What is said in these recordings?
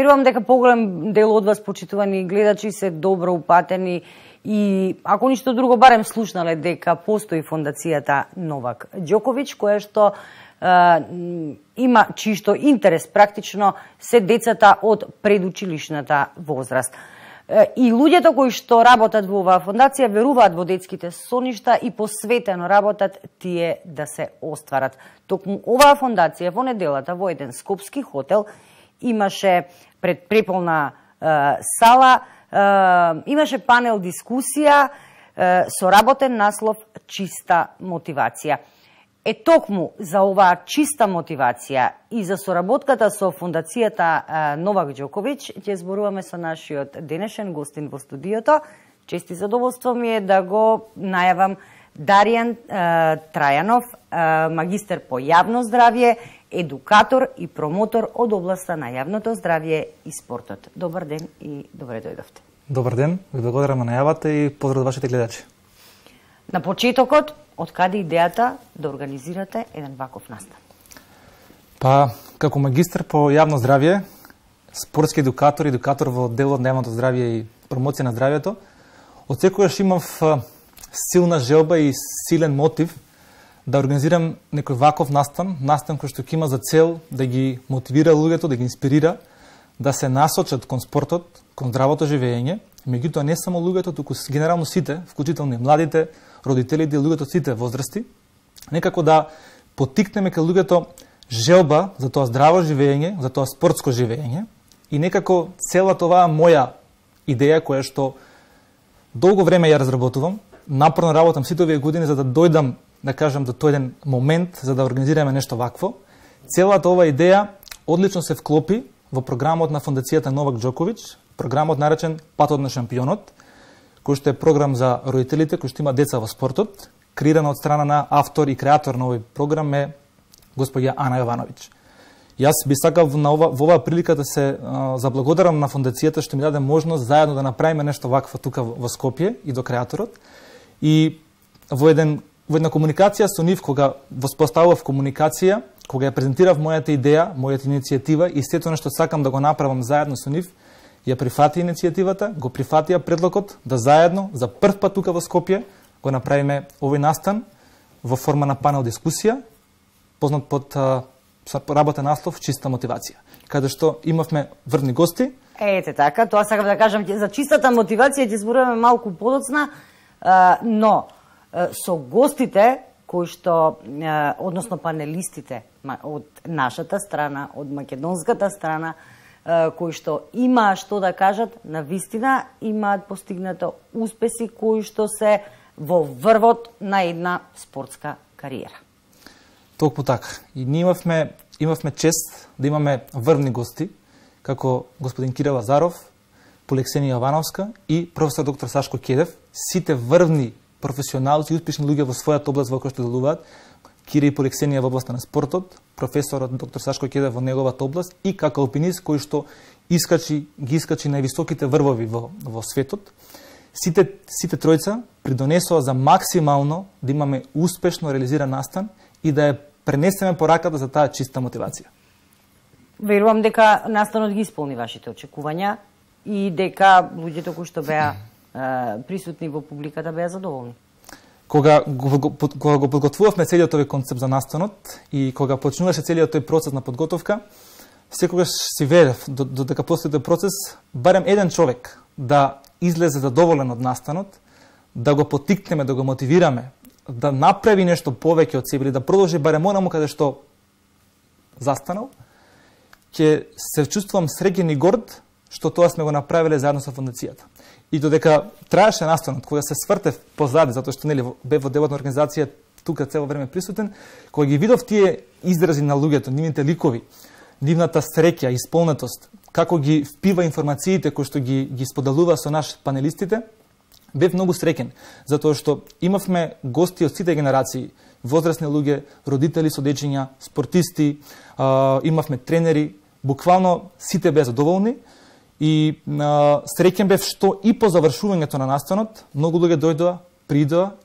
Верувам дека поголем дел од вас, почитувани гледачи, се добро упатени и, ако ништо друго, барем слушнале дека постои фондацијата Новак Ѓоковиќ, која што има чишто интерес практично се децата од предучилишната возраст. И луѓето кои што работат во оваа фондација веруваат во детските соништа и посветено работат тие да се остварат. Токму оваа фондација во неделата во еден скопски хотел имаше пред преполна сала, имаше панел дискусија со работен наслов Чиста мотивација. Токму за оваа чиста мотивација и за соработката со фондацијата Новак Ѓоковиќ ќе зборуваме со нашиот денешен гостин во студиото. Чест и задоволство ми е да го најавам Даријан Трајанов, магистер по јавно здравје, едукатор и промотор од областа на јавното здравје и спортот. Добар ден и добре дојдовте. Добар ден, ви благодарам на најавата и поздрав од вашите гледачи. На почетокот, од каде идејата да организирате еден ваков настан? Па, како магистер по јавно здравје, спортски едукатор во делот на јавното здравје и промоција на здравјето, од секогаш имав силна желба и силен мотив да организирам некој ваков настан кој што ќе има за цел да ги мотивира луѓето, да ги инспирира, да се насочат кон спортот, кон здравото живење, меѓутоа не само луѓето, туку генерално сите, вклучително и младите, родителите и луѓето сите возрасти, некако да поттикнеме кај луѓето желба за тоа здраво живење, за тоа спортско живење и некако целата оваа моја идеја која што долго време ја разработувам, напорно работам сите овие години за да дојдам, да кажам, до тој еден момент за да организираме нешто вакво. Целата оваа идеја одлично се вклопи во програмот на фондацијата Новак Ѓоковиќ, програмот наречен Патот на шампионот, кој што е програм за родителите кои што имаат деца во спортот, креиран од страна на автор и креатор на овој програм е господја Ана Јовановиќ. Јас би сакал во оваа прилика да се заблагодарам на фондацијата што ми даде можност заедно да направиме нешто вакво тука во Скопје и до креаторот. И во една комуникација со нив, кога воспоставував комуникација, кога ја презентирав мојата идеја, мојата иницијатива и сето нешто сакам да го направам заедно со нив, ја прифати иницијативата, го прифатија предлогот да заедно за прв пат тука во Скопје го направиме овој настан во форма на панел дискусија, познат под работен наслов Чиста мотивација, каде што имавме врвни гости. Ете така, тоа сакам да кажам, за чистата мотивација ќе зборуваме малку подоцна, но со гостите кои што, односно панелистите од нашата страна, од македонската страна, кои што имаа што да кажат, на вистина имаат постигнато успеси кои што се во врвот на една спортска кариера. Толку така. И ние имавме чест да имаме врвни гости, како господин Кирил Лазаров, Полексенија Јовановска и професор доктор Сашко Кедев, сите врвни професионалци и успешни луѓе во својата област во која што делуваат. Кири и Полексенија во областа на спортот, професорот доктор Сашко Кедев во неговата област и како алпинист кој што ги искачи највисоките врвови во светот. Сите тројца придонесоа за максимално да имаме успешно реализиран настан и да ја пренесеме пораката за таа чиста мотивација. Верувам дека настанот ги исполни вашите очекувања и дека луѓето кои што беа присутни во публиката беа задоволни. Кога го подготвувавме целиот овој концепт за настанот и кога почнуваше целиот тој процес на подготовка, секогаш си верев додека постои тој процес, барем еден човек да излезе задоволен од настанот, да го поттикнеме, да го мотивираме, да направи нешто повеќе од себе или да продолжи барем онаму каде што застанал, ќе се чувствувам среќен и горд што тоа сме го направиле заедно со фондацијата. И додека траеше настанот, кога се свртев позади, затоа што нели бев во делот на организација тука цело време присутен, кога ги видов тие изрази на луѓето, нивните ликови, нивната среќа, исполнетост, како ги впива информациите кои што ги споделува со наш панелистите, бев многу среќен, затоа што имавме гости од сите генерации, возрастни луѓе, родители со дечиња, спортисти, имавме тренери, буквално сите беа задоволни. И среќен бев што и по завршувањето на настанот, многу луѓе дојдоа, придоа,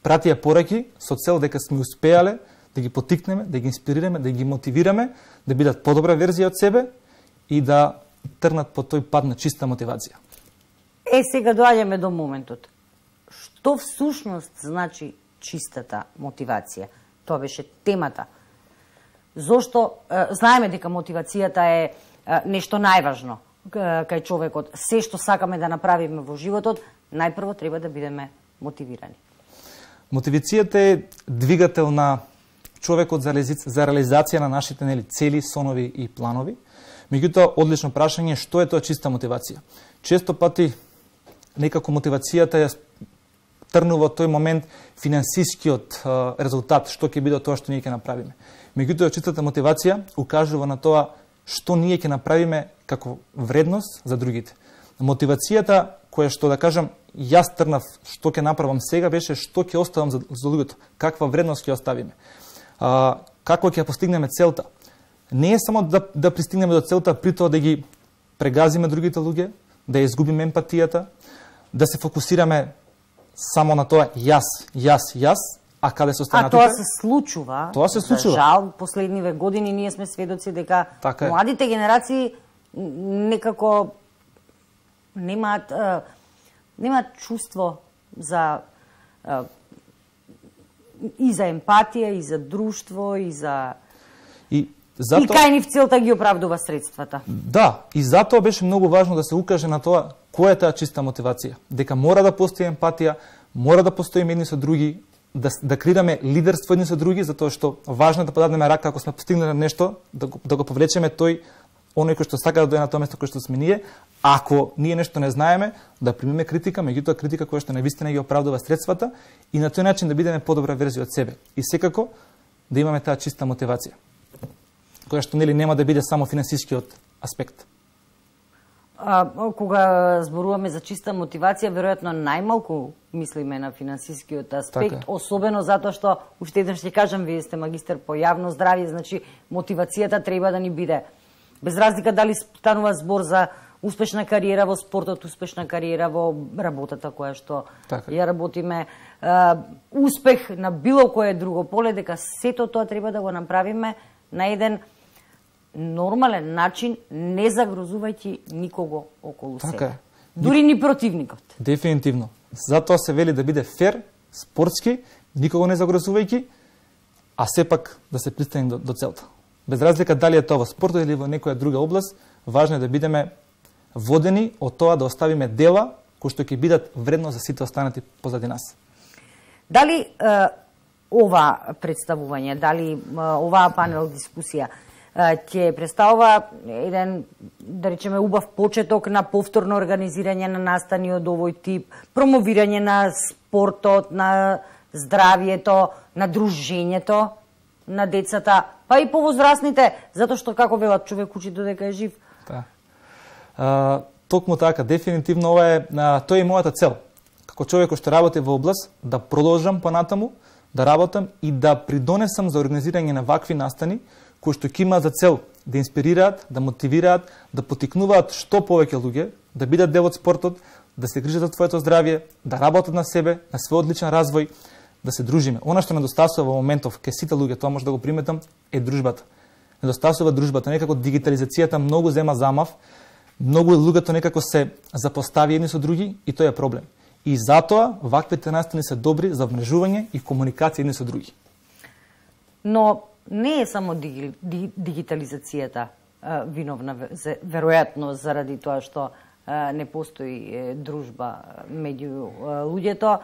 пратија пораки со цел дека сме успеале да ги поттикнеме, да ги инспирираме, да ги мотивираме, да бидат подобра верзија од себе и да трнат по тој пат на чиста мотивација. Сега доаѓаме до моментот. Што всушност значи чистата мотивација? Тоа беше темата. Зошто знаеме дека мотивацијата е нешто најважно кај човекот. Се што сакаме да направиме во животот, најпрво треба да бидеме мотивирани. Мотивацијата е двигател на човекот за реализација на нашите цели, сонови и планови. Меѓутоа, одлично прашање е што е тоа чиста мотивација. Често пати некако мотивацијата ја трнува тој момент финансискиот резултат, што ќе биде тоа што ние ќе направиме. Меѓутоа, чистата мотивација укажува на тоа што ние ќе направиме како вредност за другите. Мотивацијата која што да кажам јас трнав што ќе направам сега беше што ќе оставам за луѓето, каква вредност ќе оставиме. Како ќе постигнеме целта. Не е само да пристигнеме до целта при тоа да ги прегазиме другите луѓе, да ја изгубиме емпатијата, да се фокусираме само на тоа јас, а каде се останатите? А тоа се случува. Тоа се случува. За жал, последниве години ние сме сведоци дека младите генерации некако немаат чувство за и за емпатија, и за друштво, и за И кај нив целта ги оправдува средствата. Да, и затоа беше многу важно да се укаже на тоа која е таа чиста мотивација. Дека мора да постои емпатија, мора да постоиме едни со други, да креираме лидерство едни со други, затоа што важно е да подадеме рака ако сме постигнали нешто, да го повлечеме оној кој што сака да дојде на тоа место кој што сме ние. Ако ние нешто не знаеме, да примиме критика, меѓутоа критика која што навистина ги оправдува средствата и на тој начин да бидеме подобра верзија од себе. И секако да имаме таа чиста мотивација, која што нема да биде само финансискиот аспект. Кога зборуваме за чиста мотивација, веројатно најмалку мислиме на финансискиот аспект, особено затоа што, уште еднаш ќе кажам, вие сте магистер по јавно здравје, значи мотивацијата треба да ни биде. Без разлика дали станува збор за успешна кариера во спортот, успешна кариера во работата која што ја работиме, успех на било кое друго поле, дека сето тоа треба да го направиме на еден нормален начин, не загрозувајќи никого околу себе. Дури ни противникот. Дефинитивно. Затоа се вели да биде фер, спортски, никого не загрозувајќи, а сепак да се пристигне до целта. Без разлика дали е тоа во спортот или во некоја друга област, важно е да бидеме водени од тоа да оставиме дела кои што ќе бидат вредно за сите останати позади нас. Дали ова представување, дали оваа панел дискусија ќе представува еден, да речеме, убав почеток на повторно организирање на настани од овој тип, промовирање на спортот, на здравието, на дружењето на децата, па и повозрасните, затоа што, како велат, човек учи додека е жив. Токму така, дефинитивно ова е, тоа е мојата цел. Како човек кој што работи во област, да продолжам понатаму, да работам и да придонесам за организирање на вакви настани, кои што ќе имаат за цел да инспирираат, да мотивираат, да потикнуваат што повеќе луѓе, да бидат дел од спортот, да се грижат за своето здравје, да работат на себе, на својот личен развој, да се дружиме. Она што недостасува во моментов ке сите луѓе, тоа може да го приметам, е дружбата. Недостасува дружбата, некако дигитализацијата многу зема замав, многу луѓето некако се запостави едни со други и тоа е проблем. И затоа ваквите настани се добри за вмрежување и комуникација едни со други. Но не е само дигитализацијата виновна, веројатно заради тоа што не постои дружба меѓу луѓето.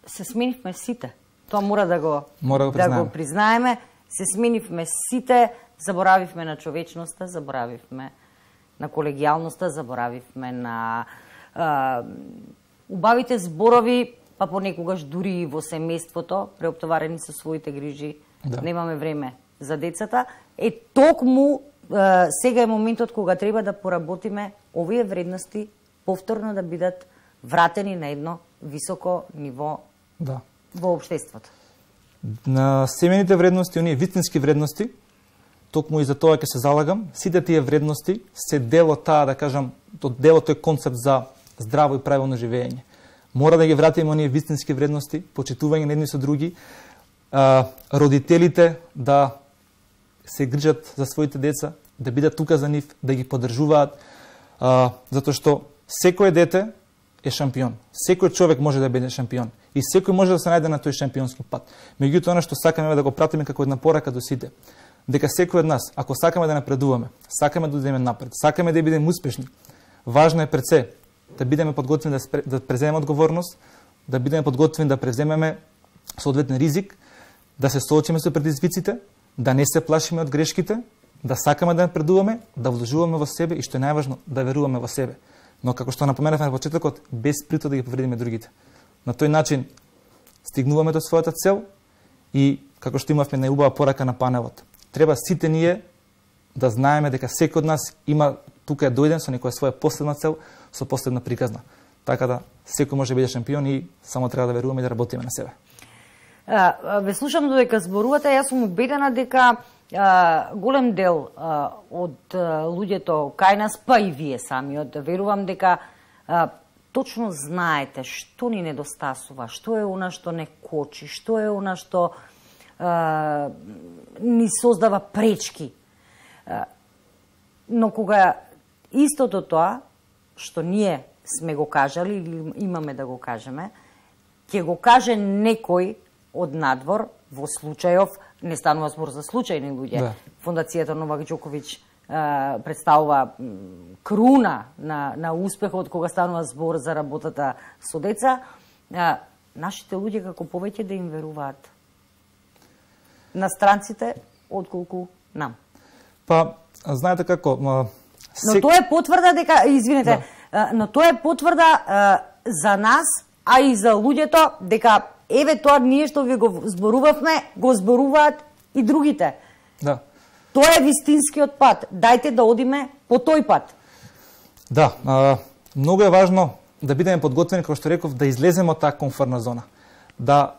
Се сменивме сите. Тоа мора да го признаеме. Се сменивме сите, заборавивме на човечноста, заборавивме на колегијалноста, заборавивме на убавите зборови, па понекогаш дури и во семејството, преоптоварени со своите грижи, немаме време за децата. Токму сега е моментот кога треба да поработиме овие вредности повторно да бидат вратени на едно високо ниво во општеството. На семејните вредности, оние вистински вредности, токму и за тоа ќе се залагам, сите тие вредности се дел од таа, да кажам, дел од тој концепт за здраво и правилно живење. Мора да ги вратиме оние вистински вредности, почитување на едни со други, родителите да се грижат за своите деца, да бидат тука за нив, да ги поддржуваат, затоа што секое дете е шампион. Секој човек може да биде шампион и секој може да се најде на тој шампионски пат. Меѓутоа, она што сакаме да го пратиме како една порака до сите, дека секој од нас, ако сакаме да напредуваме, сакаме да одиме напред, сакаме да бидеме успешни, важно е пред се да бидеме подготвени да преземеме одговорност, да бидеме подготвени да преземеме соодветен ризик, да се соочиме со предизвиците, да не се плашиме од грешките, да сакаме да напредуваме, да вложуваме во себе и што е најважно, да веруваме во себе. Но како што напоменавме на почетокот, без прито да ги повредиме другите. На тој начин стигнуваме до својата цел и како што имавме најубава порака на панелот. Треба сите ние да знаеме дека секој од нас има тука е дојден со некоја своја последна цел, со последна приказна. Така да секој може да биде шампион и само треба да веруваме и да работиме на себе. Ве слушам додека зборувате, јас сум убедена дека голем дел од луѓето кај нас, па и вие самиот, верувам дека точно знаете што ни недостасува, што е она што не кочи, што е она што ни создава пречки. Но кога истото тоа што ние сме го кажали или имаме да го кажеме, ќе го каже некој од надвор, во случајов, не станува збор за случајни луѓе. Да. Фондацијата Новак Џоковиќ представува круна на успехот кога станува збор за работата со деца. Нашите луѓе како повеќе да им веруваат на странците отколку нам. Па, знаете како... Но тоа е потврда дека, извинете, да. Но тоа е потврда за нас, а и за луѓето, дека еве тоа ние што ви го зборувавме, го зборуваат и другите. Да. Тоа е вистинскиот пат. Дајте да одиме по тој пат. Да, многу е важно да бидеме подготвени, како што реков, да излеземе од таа комфортна зона. Да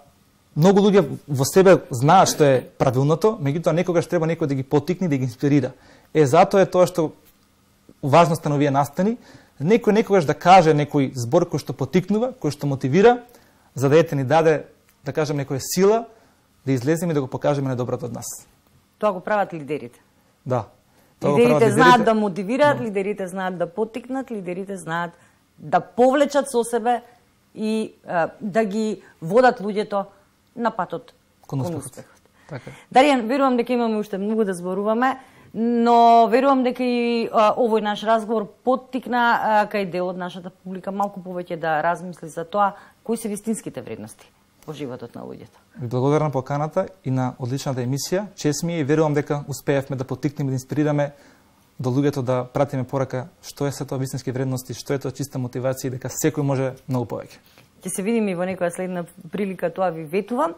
многу луѓе во себе знаат што е правилното, меѓутоа некогаш треба некој да ги поттикне, да ги инспирира. Затоа е тоа што важно становија настани, некој некогаш да каже некој збор кој што поттикнува, кој што мотивира, за да ни даде, да кажем, некоја сила да излеземе и да го покажеме најдоброто од нас. Тоа го прават лидерите. Да. Лидерите знаат да мотивираат, да. Лидерите знаат да поттикнат, лидерите знаат да повлечат со себе и да ги водат луѓето на патот кон успехот. Така. Даријан, верувам дека имаме уште многу да зборуваме, но верувам дека и овој наш разговор поттикна кај дел од нашата публика малку повеќе да размисли за тоа кои се вистинските вредности во животот на луѓето. Ви благодарам на поканата и на одличната емисија. Чест ми е и верувам дека успеевме да поттикнеме, да инспирираме до луѓето да пратиме порака што е се тоа вистински вредности, што е тоа чиста мотивација и дека секој може многу повеќе. Ќе се видиме и во некоја следна прилика, тоа ви ветувам.